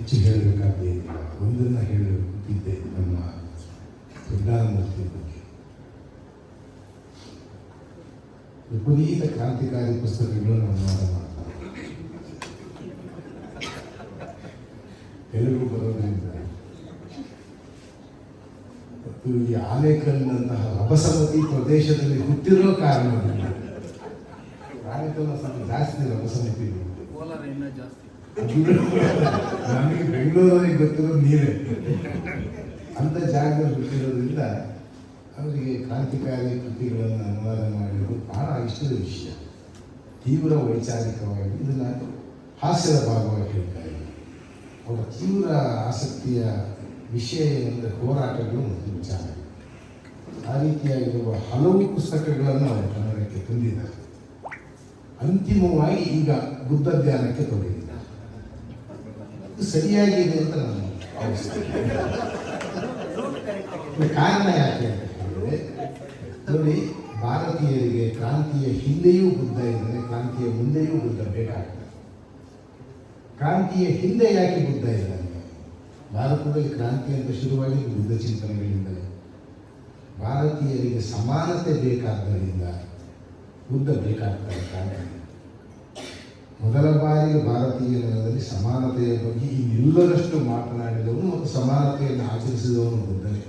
ಹೆಚ್ಚು ಹೇಳಬೇಕಾದ್ದೇನಿಲ್ಲ. ಒಂದನ್ನು ಹೇಳುತ್ತಿದ್ದೆ ನಮ್ಮ ಪ್ರಧಾನಮಂತ್ರಿ ಬಗ್ಗೆ. ವಿಪರೀತ ಕ್ರಾಂತಿಕಾರಿ ಪುಸ್ತಕಗಳನ್ನು ಅನುವಾದ ಮಾಡ್ತಾರೆ. ತೆಲುಗು ಬರೋದ್ರಿಂದ ಮತ್ತು ಈ ಆನೇಕಲ್ನಂತಹ ರಭಸಮತಿ ಪ್ರದೇಶದಲ್ಲಿ ಹುಟ್ಟಿರೋ ಕಾರಣದಿಂದ ಆನೇಕಲ್ನ ಸ್ವಲ್ಪ ಜಾಸ್ತಿ ರಭಸಮತಿ ನಮಗೆ ಬೆಂಗಳೂರಿಗೆ ಗೊತ್ತಿರೋ ನೀರೇ ಅಂಥ ಜಾಗದಲ್ಲಿ ಹುಟ್ಟಿರೋದ್ರಿಂದ ಅವರಿಗೆ ಕ್ರಾಂತಿಕಾರಿ ಕೃತಿಗಳನ್ನು ಅನುವಾದ ಮಾಡಿರೋದು ಬಹಳ ಇಷ್ಟದ ವಿಷಯ. ತೀವ್ರ ವೈಚಾರಿಕವಾಗಿ ಇದನ್ನು ಹಾಸ್ಯದ ಭಾಗವಾಗಿ ಹೇಳ್ತಾ ಇದ್ದಾರೆ. ಅವರ ತೀವ್ರ ಆಸಕ್ತಿಯ ವಿಷಯ ಏನಂದರೆ ಹೋರಾಟಗಳು ಮತ್ತು ವಿಚಾರ. ಆ ರೀತಿಯಾಗಿರುವ ಹಲವು ಪುಸ್ತಕಗಳನ್ನು ಅವರು ಕನ್ನಡಕ್ಕೆ ತಂದಿದ್ದಾರೆ. ಅಂತಿಮವಾಗಿ ಈಗ ಬುದ್ಧ ಧ್ಯಾನಕ್ಕೆ ತೊಡಗಿದ್ದಾರೆ. ಇದು ಸರಿಯಾಗಿದೆ ಅಂತ ನಾನು ಭಾವಿಸ್ತೇನೆ. ಕಾರಣ ಯಾಕೆ ಅಂತ ಹೇಳಿದರೆ, ನೋಡಿ, ಭಾರತೀಯರಿಗೆ ಕ್ರಾಂತಿಯ ಹಿಂದೆಯೂ ಬುದ್ಧ ಇದ್ದಾನೆ, ಕ್ರಾಂತಿಯ ಮುಂದೆಯೂ ಬುದ್ಧ ಬೇಕಾಗ್ತದೆ. ಕ್ರಾಂತಿಯ ಹಿಂದೆ ಯಾಕೆ ಬುದ್ಧ ಇದ್ದಾನೆ? ಭಾರತದಲ್ಲಿ ಕ್ರಾಂತಿ ಅಂತ ಶುರುವಾಗಿ ಬುದ್ಧ ಚಿಂತನೆಗಳಿಂದಲೇ. ಭಾರತೀಯರಿಗೆ ಸಮಾನತೆ ಬೇಕಾದ್ದರಿಂದ ಬುದ್ಧ ಬೇಕಾಗ್ತಾರೆ. ಕ್ರಾಂತಿ ಮೊದಲ ಬಾರಿಗೆ ಭಾರತೀಯ ನೆಲದಲ್ಲಿ ಸಮಾನತೆಯ ಬಗ್ಗೆ ಇನ್ನೆಲ್ಲದಷ್ಟು ಮಾತನಾಡಿದವನು ಮತ್ತು ಸಮಾನತೆಯನ್ನು ಆಚರಿಸಿದವನು ಬುದ್ಧನೇ.